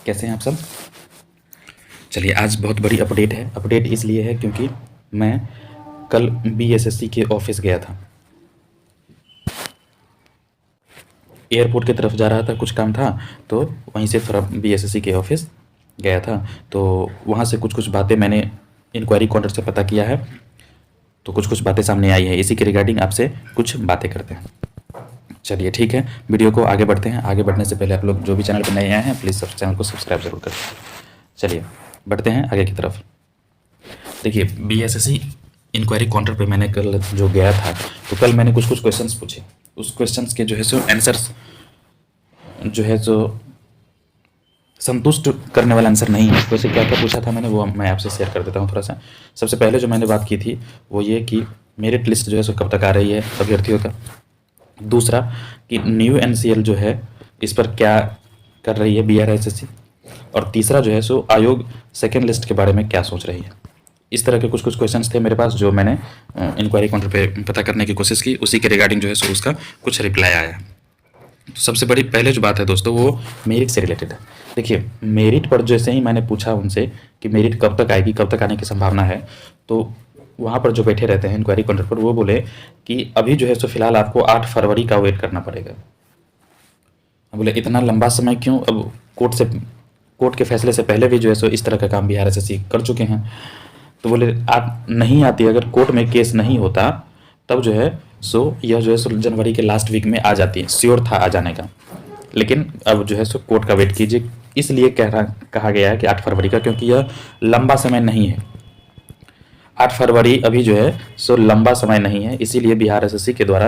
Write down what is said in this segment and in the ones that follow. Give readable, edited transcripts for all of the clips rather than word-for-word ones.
कैसे हैं आप सब? चलिए, आज बहुत बड़ी अपडेट है। अपडेट इसलिए है क्योंकि मैं कल बीएसएससी के ऑफिस गया था। एयरपोर्ट की तरफ जा रहा था, कुछ काम था, तो वहीं से थोड़ा बीएसएससी के ऑफिस गया था। तो वहाँ से कुछ बातें मैंने इंक्वायरी काउंटर से पता किया है, तो कुछ बातें सामने आई है। इसी के रिगार्डिंग आपसे कुछ बातें करते हैं। चलिए ठीक है, वीडियो को आगे बढ़ते हैं। आगे बढ़ने से पहले आप लोग जो भी चैनल पर नए आए हैं, प्लीज़ सब चैनल को सब्सक्राइब जरूर करें। चलिए बढ़ते हैं आगे की तरफ। देखिए, बीएसएससी इंक्वायरी काउंटर पे मैंने कल जो गया था, तो कल मैंने कुछ क्वेश्चंस पूछे। उस क्वेश्चंस के जो है सो आंसर्स जो है सो संतुष्ट करने वाला आंसर नहीं है। वैसे क्या क्या पूछा था मैंने, वो मैं आपसे शेयर कर देता हूँ थोड़ा सा। सबसे पहले जो मैंने बात की थी वो ये कि मेरिट लिस्ट जो है सो कब तक आ रही है अभ्यर्थियों का। दूसरा कि न्यू एनसीएल जो है इस पर क्या कर रही है बीआरएसएससी। और तीसरा जो है सो आयोग सेकेंड लिस्ट के बारे में क्या सोच रही है। इस तरह के कुछ क्वेश्चंस थे मेरे पास, जो मैंने इंक्वायरी काउंटर पे पता करने की कोशिश की। उसी के रिगार्डिंग जो है सो उसका कुछ रिप्लाई आया। तो सबसे बड़ी पहले जो बात है दोस्तों, वो मेरिट से रिलेटेड है। देखिए, मेरिट पर जैसे ही मैंने पूछा उनसे कि मेरिट कब तक आएगी, कब तक आने की संभावना है, तो वहाँ पर जो बैठे रहते हैं इंक्वायरी काउंटर पर, वो बोले कि अभी जो है सो फिलहाल आपको 8 फरवरी का वेट करना पड़ेगा। बोले इतना लंबा समय क्यों? अब कोर्ट के फैसले से पहले भी जो है सो इस तरह का काम बीआरएसएससी कर चुके हैं। तो बोले आप नहीं आती, अगर कोर्ट में केस नहीं होता तब जो है सो यह जो है सो जनवरी के लास्ट वीक में आ जाती है, श्योर था आ जाने का। लेकिन अब जो है सो कोर्ट का वेट कीजिए। इसलिए कहा गया है कि 8 फरवरी का, क्योंकि यह लंबा समय नहीं है। 8 फरवरी अभी जो है सो लंबा समय नहीं है, इसीलिए बीआरएसएससी के द्वारा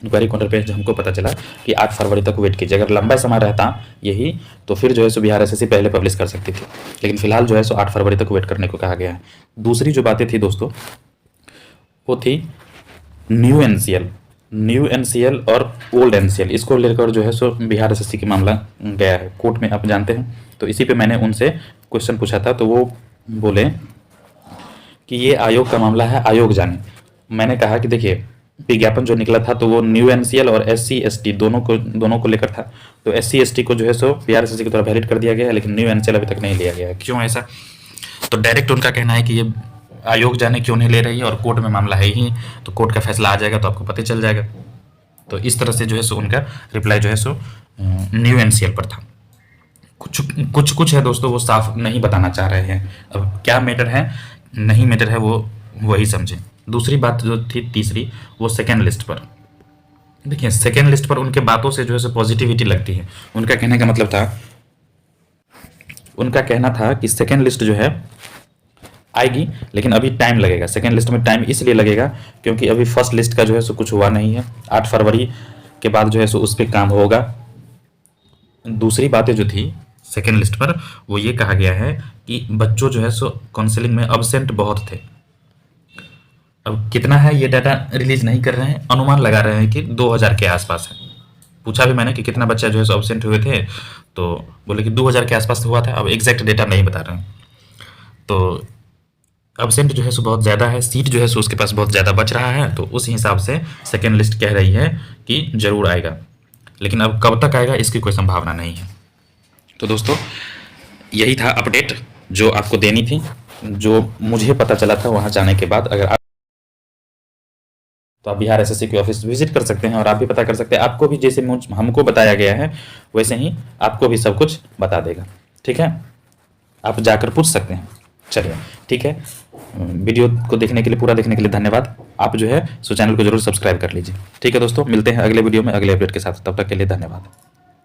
इंक्वायरी काउंटर पे हमको पता चला कि 8 फरवरी तक वेट कीजिए। अगर लंबा समय रहता यही, तो फिर जो है सो बीआरएसएससी पहले पब्लिश कर सकती थी। लेकिन फिलहाल जो है सो 8 फरवरी तक वेट करने को कहा गया है। दूसरी जो बातें थी दोस्तों, वो थी न्यू एनसीएल और ओल्ड एनसीएल। इसको लेकर जो है सो बीआरएसएससी की मामला गया है कोर्ट में, आप जानते हैं। तो इसी पे मैंने उनसे क्वेश्चन पूछा था, तो वो बोले कि ये आयोग का मामला है, आयोग जाने। मैंने कहा कि देखिए, विज्ञापन जो निकला था तो वो न्यू एनसीएल और एससी एसटी दोनों को लेकर था। तो एससी एसटी को जो है सो बीआरएसएससी के द्वारा वैलिड कर दिया गया है, लेकिन न्यू एनसीएल अभी तक नहीं लिया गया है। क्यों ऐसा? तो डायरेक्ट उनका कहना है कि ये आयोग जाने क्यों नहीं ले रही है, और कोर्ट में मामला है ही, तो कोर्ट का फैसला आ जाएगा तो आपको पता चल जाएगा। तो इस तरह से जो है सो उनका रिप्लाई जो है सो न्यू एनसीएल पर था। कुछ है दोस्तों, वो साफ नहीं बताना चाह रहे हैं। अब क्या मैटर है नहीं मैटर है, वो वही समझें। दूसरी बात जो थी तीसरी, वो सेकेंड लिस्ट पर। देखिए, सेकेंड लिस्ट पर उनके बातों से जो है सो पॉजिटिविटी लगती है। उनका कहने का मतलब था, उनका कहना था कि सेकेंड लिस्ट जो है आएगी, लेकिन अभी टाइम लगेगा। सेकेंड लिस्ट में टाइम इसलिए लगेगा क्योंकि अभी फर्स्ट लिस्ट का जो है सो कुछ हुआ नहीं है। 8 फरवरी के बाद जो है सो उस पर काम होगा। दूसरी बातें जो थी सेकेंड लिस्ट पर, वो ये कहा गया है कि बच्चों जो है सो काउंसलिंग में अब्सेंट बहुत थे। अब कितना है ये डाटा रिलीज नहीं कर रहे हैं, अनुमान लगा रहे हैं कि 2000 के आसपास है। पूछा भी मैंने कि कितना बच्चा जो है सो अब्सेंट हुए थे, तो बोले कि 2000 के आसपास हुआ था। अब एग्जैक्ट डेटा नहीं बता रहे हैं। तो अब्सेंट जो है सो बहुत ज़्यादा है, सीट जो है सो उसके पास बहुत ज़्यादा बच रहा है। तो उस हिसाब से सेकेंड लिस्ट कह रही है कि जरूर आएगा, लेकिन अब कब तक आएगा इसकी कोई संभावना नहीं है। तो दोस्तों, यही था अपडेट जो आपको देनी थी, जो मुझे पता चला था वहाँ जाने के बाद। अगर आप तो आप बीआरएसएससी के ऑफिस विजिट कर सकते हैं और आप भी पता कर सकते हैं। आपको भी जैसे हमको बताया गया है वैसे ही आपको भी सब कुछ बता देगा। ठीक है, आप जाकर पूछ सकते हैं। चलिए ठीक है, वीडियो को देखने के लिए, पूरा देखने के लिए धन्यवाद। आप जो है सो चैनल को जरूर सब्सक्राइब कर लीजिए। ठीक है दोस्तों, मिलते हैं अगले वीडियो में अगले अपडेट के साथ। तब तक के लिए धन्यवाद।